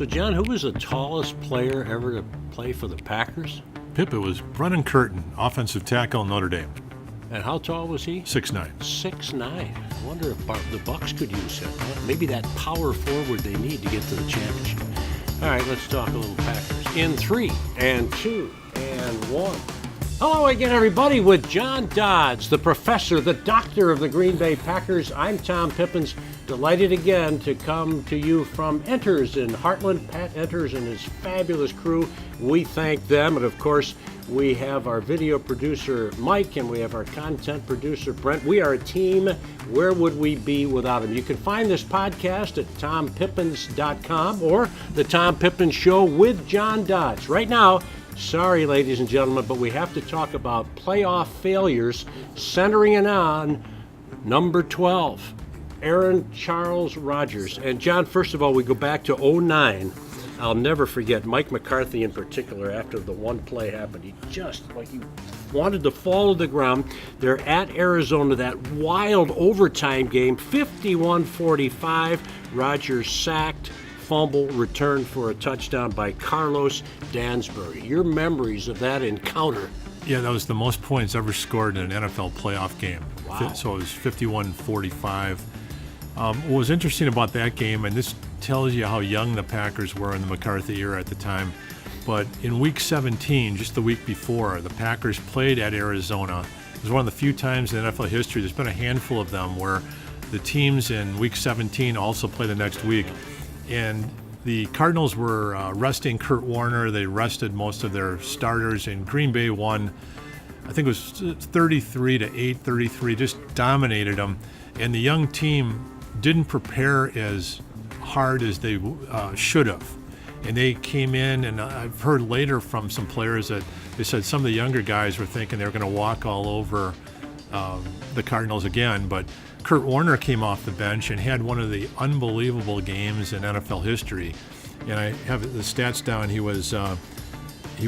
So, John, who was the tallest player ever to play for the Packers? Pip, it was Brennan Curtin, offensive tackle, Notre Dame. And how tall was he? 6'9". 6'9". I wonder if the Bucs could use him. Maybe that power forward they need to get to the championship. All right, let's talk a little Packers. In 3 and 2 and 1. Hello again, everybody, with John Dodds, the professor, the doctor of the Green Bay Packers. I'm Tom Pipines, delighted again to come to you from Enters in Heartland. Pat Enters and his fabulous crew. We thank them, and of course, we have our video producer, Mike, and we have our content producer, Brent. We are a team. Where would we be without him? You can find this podcast at tompipins.com or the Tom Pipins Show with John Dodds. Right now, sorry, ladies and gentlemen, but we have to talk about playoff failures, centering it on number 12, Aaron Charles Rodgers. And, John, first of all, we go back to 2009. I'll never forget Mike McCarthy in particular. After the one play happened, he just he wanted to fall to the ground. They're at Arizona, that wild overtime game, 51-45. Rodgers sacked, fumble, returned for a touchdown by Carlos Dansbury. Your memories of that encounter? Yeah, that was the most points ever scored in an NFL playoff game. Wow. So it was 51-45. What was interesting about that game, and this tells you how young the Packers were in the McCarthy era at the time, but in Week 17, just the week before, the Packers played at Arizona. It was one of the few times in NFL history, there's been a handful of them, where the teams in Week 17 also play the next week. And the Cardinals were resting Kurt Warner. They rested most of their starters, and Green Bay won, I think it was 33-8, 33, just dominated them. And the young team didn't prepare as hard as they should have. And they came in, and I've heard later from some players that they said some of the younger guys were thinking they were going to walk all over the Cardinals again. But Kurt Warner came off the bench and had one of the unbelievable games in NFL history. And I have the stats down. He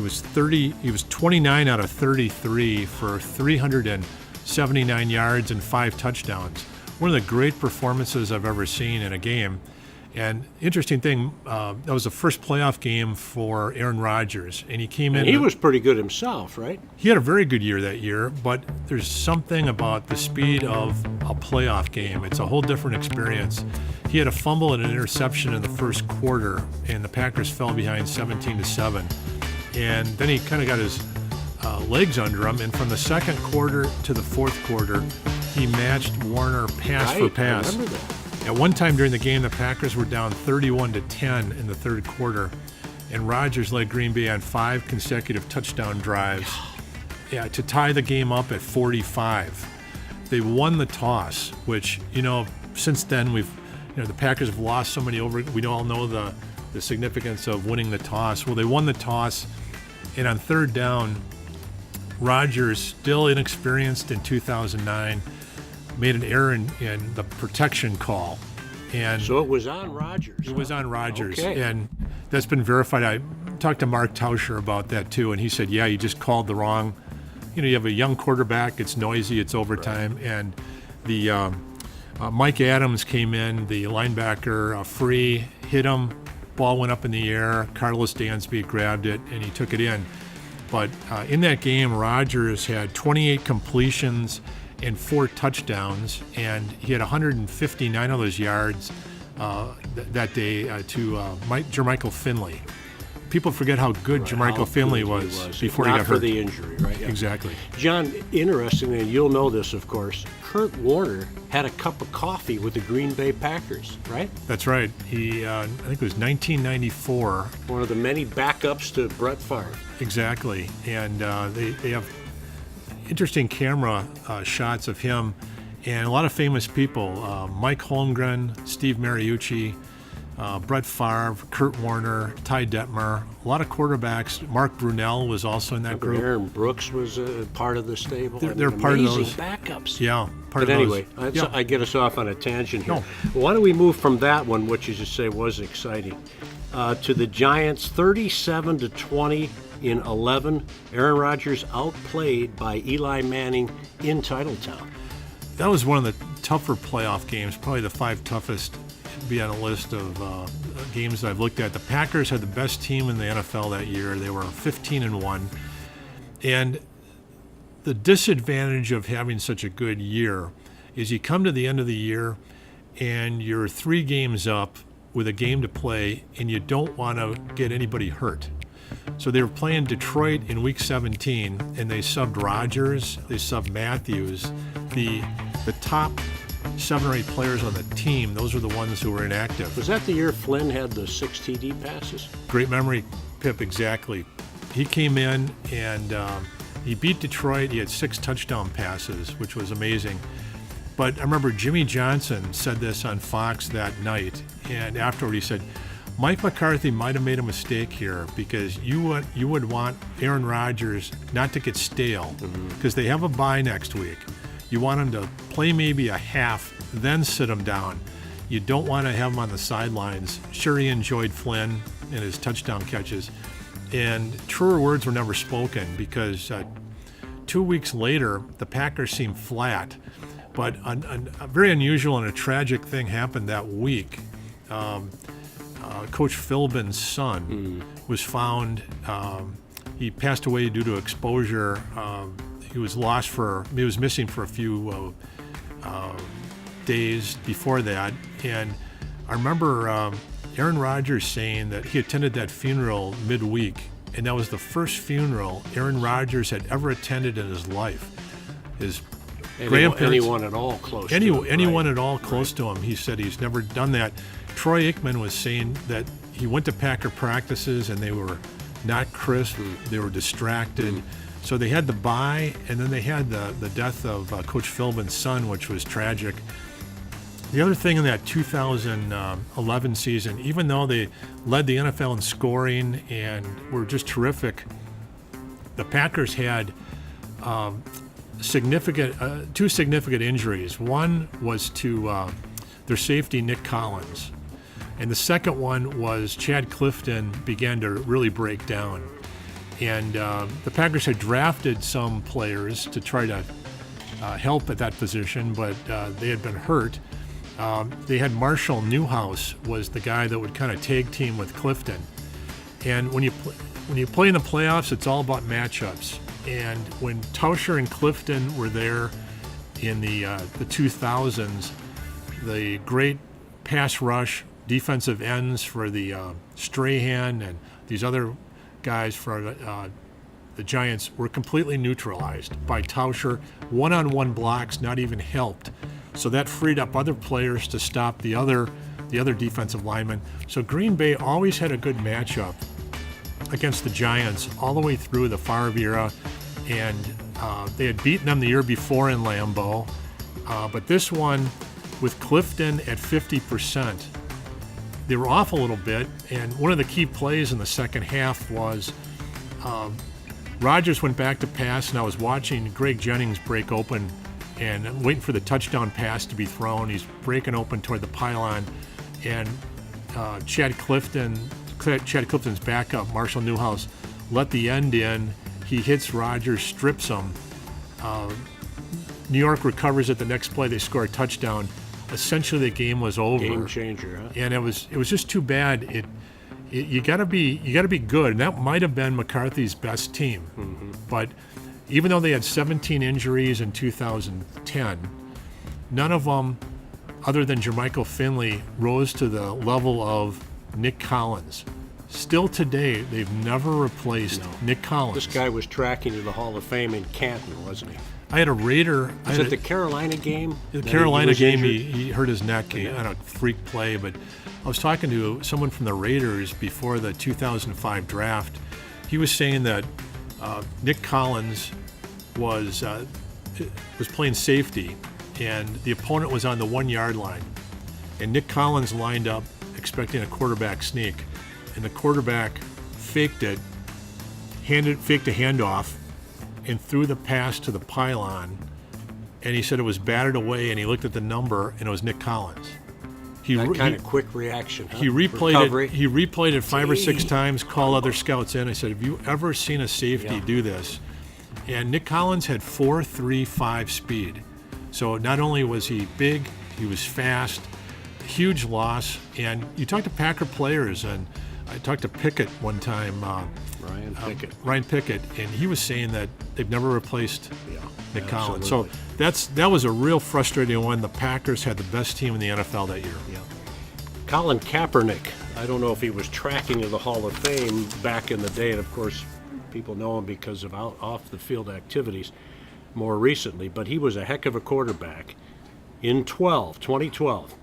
was 29 out of 33 for 379 yards and 5 touchdowns. One of the great performances I've ever seen in a game. And interesting thing, that was the first playoff game for Aaron Rodgers, and he came in. And he was pretty good himself, right? He had a very good year that year, but there's something about the speed of a playoff game. It's a whole different experience. He had a fumble and an interception in the first quarter, and the Packers fell behind 17-7. And then he kind of got his legs under him, and from the second quarter to the fourth quarter, he matched Warner pass for pass. I remember that. At one time during the game, the Packers were down 31-10 in the third quarter, and Rodgers led Green Bay on 5 consecutive touchdown drives to tie the game up at 45. They won the toss, which, since then the Packers have lost so many we all know the significance of winning the toss. Well, they won the toss, and on third down, Rodgers, still inexperienced in 2009, made an error in the protection call. And so it was on Rodgers. It was on Rodgers. Okay. And that's been verified. I talked to Mark Tauscher about that too, and he said, yeah, you just called the wrong, you have a young quarterback, it's noisy, it's overtime. Right. And the Mike Adams came in, the linebacker, free, hit him, ball went up in the air, Carlos Dansby grabbed it, and he took it in. But in that game, Rodgers had 28 completions and 4 touchdowns, and he had 159 of those yards that day to Jermichael Finley. People forget how good Jermichael Finley was before he got hurt. Not for the injury, right? Yeah. Exactly. John, interestingly, and you'll know this, of course, Kurt Warner had a cup of coffee with the Green Bay Packers, right? That's right. He, I think it was 1994. One of the many backups to Brett Favre. Exactly. And they have interesting camera shots of him and a lot of famous people. Mike Holmgren, Steve Mariucci, Brett Favre, Kurt Warner, Ty Detmer, a lot of quarterbacks. Mark Brunell was also in that group. Aaron Brooks was part of the stable. They're part of those backups. Yeah, part of those. But anyway, I get us off on a tangent here. No. Why don't we move from that one, which you just say was exciting, to the Giants, 37-20 in 11. Aaron Rodgers outplayed by Eli Manning in Titletown. That was one of the tougher playoff games, probably the 5 toughest be on a list of games that I've looked at. The Packers had the best team in the NFL that year. They were 15-1. And the disadvantage of having such a good year is you come to the end of the year and you're 3 games up with a game to play, and you don't want to get anybody hurt. So they were playing Detroit in week 17, and they subbed Rodgers, they subbed Matthews. The top 7 or 8 players on the team, those were the ones who were inactive. Was that the year Flynn had the 6 TD passes? Great memory, Pip, exactly. He came in and he beat Detroit. He had 6 touchdown passes, which was amazing. But I remember Jimmy Johnson said this on Fox that night, and afterward he said, Mike McCarthy might have made a mistake here because you would want Aaron Rodgers not to get stale because they have a bye next week. You want him to play maybe a half, then sit him down. You don't want to have him on the sidelines. Sure, he enjoyed Flynn and his touchdown catches, and truer words were never spoken because 2 weeks later, the Packers seemed flat. But a very unusual and a tragic thing happened that week. Coach Philbin's son was found. He passed away due to exposure. He was missing for a few days before that. And I remember Aaron Rodgers saying that he attended that funeral midweek, and that was the first funeral Aaron Rodgers had ever attended in his life. His grandparents, anyone at all close to him. Anyone at all close to him. He said he's never done that. Troy Aikman was saying that he went to Packer practices and they were not crisp. They were distracted. So they had the bye, and then they had the death of Coach Philbin's son, which was tragic. The other thing in that 2011 season, even though they led the NFL in scoring and were just terrific, the Packers had two significant injuries. One was to their safety, Nick Collins. And the second one was Chad Clifton began to really break down. And the Packers had drafted some players to try to help at that position, but they had been hurt. They had Marshall Newhouse was the guy that would kind of tag team with Clifton. And when you play in the playoffs, it's all about matchups. And when Tauscher and Clifton were there in the 2000s, the great pass rush defensive ends for the Strahan and these other guys for the Giants were completely neutralized by Tauscher. One-on-one blocks not even helped. So that freed up other players to stop the other defensive linemen. So Green Bay always had a good matchup against the Giants all the way through the Favre era, and they had beaten them the year before in Lambeau. But this one, with Clifton at 50%, they were off a little bit, and one of the key plays in the second half was Rodgers went back to pass, and I was watching Greg Jennings break open and waiting for the touchdown pass to be thrown. He's breaking open toward the pylon, and Chad Clifton's backup, Marshall Newhouse, let the end in. He hits Rodgers, strips him. New York recovers it the next play. They score a touchdown. Essentially, the game was over. Game changer, huh? And it was just too bad. You got to be good, and that might have been McCarthy's best team. Mm-hmm. But even though they had 17 injuries in 2010, none of them, other than Jermichael Finley, rose to the level of Nick Collins. Still today, they've never replaced Nick Collins. This guy was tracking to the Hall of Fame in Canton, wasn't he? I had a Raider. Was it the Carolina game? The Carolina game, he hurt his neck on a freak play. But I was talking to someone from the Raiders before the 2005 draft. He was saying that Nick Collins was playing safety, and the opponent was on the 1 yard line. And Nick Collins lined up expecting a quarterback sneak. And the quarterback faked a handoff, and threw the pass to the pylon. And he said it was batted away, and he looked at the number, and it was Nick Collins. That kind of quick reaction. Huh? He replayed it 5 or 6 times, called other scouts in. I said, have you ever seen a safety do this? And Nick Collins had 4.35 speed. So not only was he big, he was fast. huge loss. And you talk to Packer players, and I talked to Pickett one time, Ryan Pickett, and he was saying that they've never replaced Nick Collins. So that was a real frustrating one. The Packers had the best team in the NFL that year. Yeah. Colin Kaepernick, I don't know if he was tracking to the Hall of Fame back in the day, and of course people know him because of off-the-field activities more recently, but he was a heck of a quarterback. In 2012,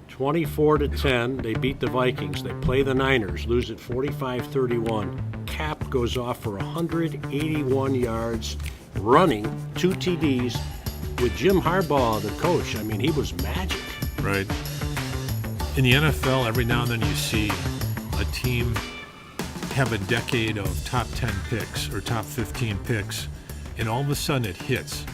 24-10, they beat the Vikings. They play the Niners, lose at 45-31. Cap goes off for 181 yards, running 2 TDs with Jim Harbaugh, the coach. I mean, he was magic. Right. In the NFL, every now and then you see a team have a decade of top 10 picks or top 15 picks, and all of a sudden it hits.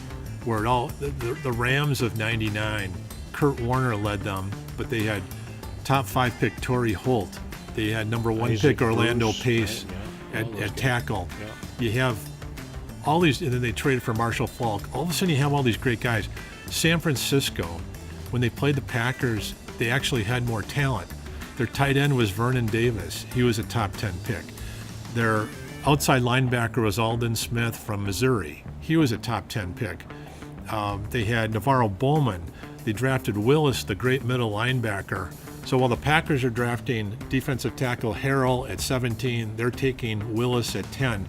Where the Rams of '99, Kurt Warner led them, but they had top 5 pick Torrey Holt. They had number 1 pick Orlando Bruce, Pace at tackle. Yeah. You have all these, and then they traded for Marshall Faulk. All of a sudden you have all these great guys. San Francisco, when they played the Packers, they actually had more talent. Their tight end was Vernon Davis. He was a top 10 pick. Their outside linebacker was Aldon Smith from Missouri. He was a top 10 pick. They had Navarro Bowman. They drafted Willis, the great middle linebacker. So while the Packers are drafting defensive tackle Harrell at 17, they're taking Willis at 10.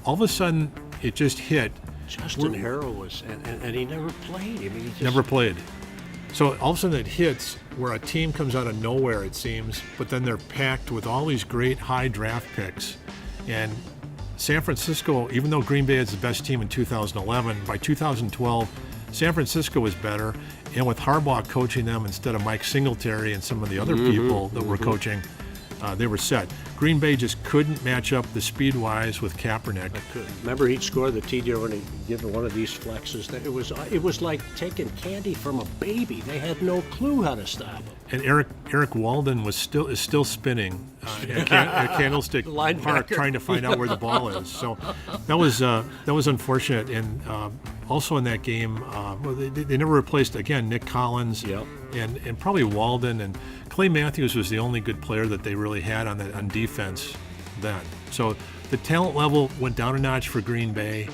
All of a sudden, it just hit. Justin Harrell was, and he never played. I mean, he just never played. So all of a sudden it hits where a team comes out of nowhere, it seems, but then they're packed with all these great high draft picks. And San Francisco, even though Green Bay is the best team in 2011, by 2012, San Francisco was better. And with Harbaugh coaching them instead of Mike Singletary and some of the other people that were coaching, they were set. Green Bay just couldn't match up the speed-wise with Kaepernick. Remember, he'd score the TD when he did one of these flexes. It was like taking candy from a baby. They had no clue how to stop him. And Eric Walden is still spinning at Candlestick Park, trying to find out where the ball is. So that was unfortunate. And also in that game, they never replaced Nick Collins. Yep. And probably Walden, and Clay Matthews was the only good player that they really had on defense then. So the talent level went down a notch for Green Bay,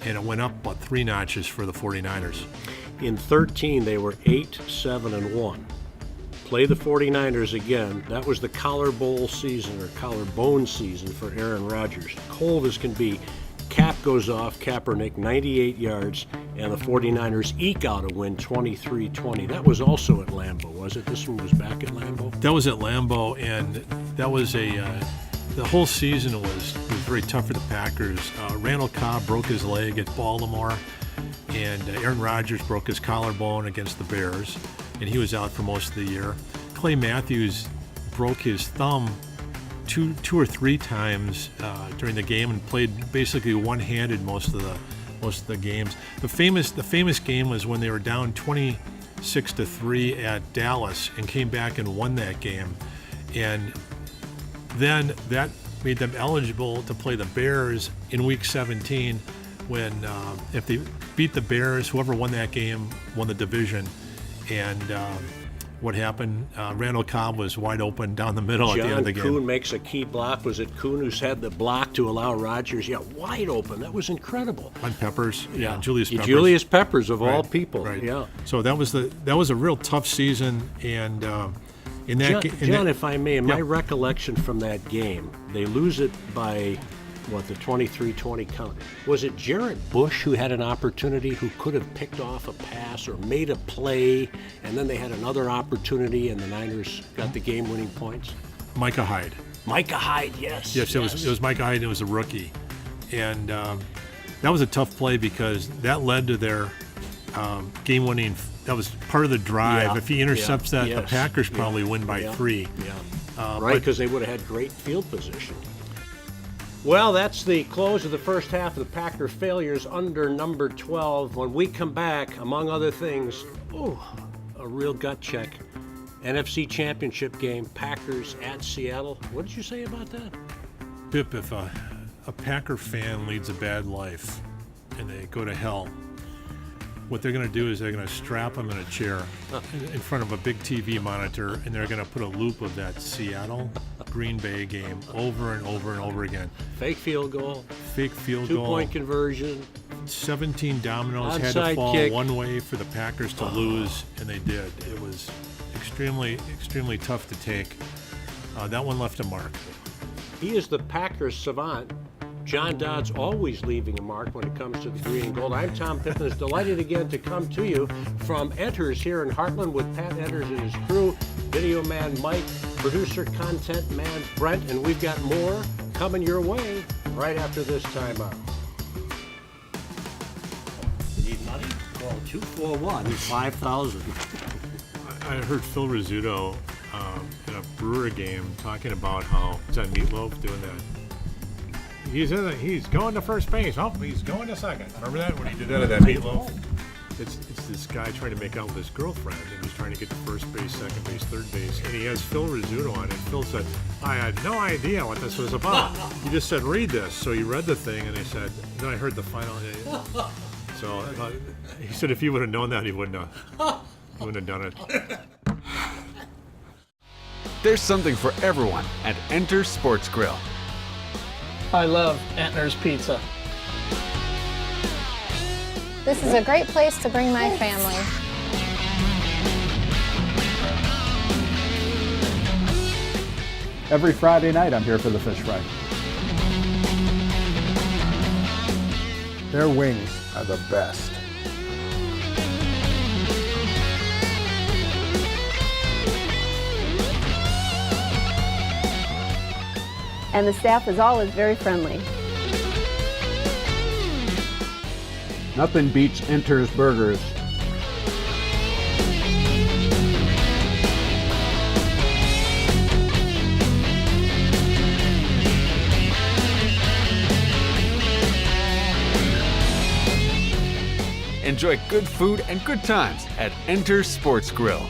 and it went up about 3 notches for the 49ers. In 13, they were 8-7-1. Play the 49ers again. That was the collarbone season for Aaron Rodgers. Cold as can be. Cap goes off, Kaepernick, 98 yards, and the 49ers eke out a win 23-20. That was also at Lambeau, was it? This one was back at Lambeau? That was at Lambeau, and that was the whole season was very tough for the Packers. Randall Cobb broke his leg at Baltimore, and Aaron Rodgers broke his collarbone against the Bears, and he was out for most of the year. Clay Matthews broke his thumb two or three times during the game and played basically one-handed most of the games. The famous game was when they were down 26-3 at Dallas and came back and won that game, and then that made them eligible to play the Bears in Week 17. When if they beat the Bears, whoever won that game won the division. And what happened? Randall Cobb was wide open down the middle at the end of the game. John Kuhn makes a key block. Was it Kuhn who's had the block to allow Rodgers? Yeah, wide open. That was incredible. On Peppers, yeah, Julius Peppers. Julius Peppers of all Right, people. right. Yeah. So that was a real tough season, and in that John, if I may, in my recollection from that game, they lose it by the 23-20 count. Was it Jarrett Bush who had an opportunity, who could have picked off a pass or made a play, and then they had another opportunity and the Niners got the game-winning points? Micah Hyde. Micah Hyde, yes. Yes, it was Micah Hyde, and it was a rookie. And that was a tough play because that led to their game-winning. That was part of the drive. Yeah, If he intercepts that, the yes, Packers probably win by 3. Yeah. Right, because they would have had great field position. Well, that's the close of the first half of the Packer failures under number 12. When we come back, among other things, a real gut check. NFC Championship game, Packers at Seattle. What did you say about that? Pip, if a Packer fan leads a bad life and they go to hell, what they're going to do is they're going to strap him in a chair in front of a big TV monitor, and they're going to put a loop of that Seattle Green Bay game over and over and over again. Fake field goal. Fake field goal. 2-point conversion. 17 dominoes had Onside to fall kick. one way for the Packers to lose, and they did. It was extremely, extremely tough to take. That one left a mark. He is the Packers savant. John Dodd's always leaving a mark when it comes to the green and gold. I'm Tom Pipines, delighted again to come to you from Enters here in Heartland with Pat Enters and his crew, video man Mike, producer, content man Brent, and we've got more coming your way right after this timeout. You need money? Call 241-5000. I heard Phil Rizzuto in a Brewer game talking about how is that Meatloaf doing that. He's going to first base. Oh, he's going to second. Remember that when he did that at that Meatloaf? It's this guy trying to make out with his girlfriend, and he's trying to get to first base, second base, third base, and he has Phil Rizzuto on it. Phil said, "I had no idea what this was about. He just said read this." So he read the thing, and he said, then I heard the final. So he said if he would have known that, he wouldn't have done it. There's something for everyone at Enter Sports Grill. I love Antner's Pizza. This is a great place to bring my family. Every Friday night I'm here for the fish fry. Their wings are the best. And the staff is always very friendly. Nothing beats Enter's Burgers. Enjoy good food and good times at Enter Sports Grill.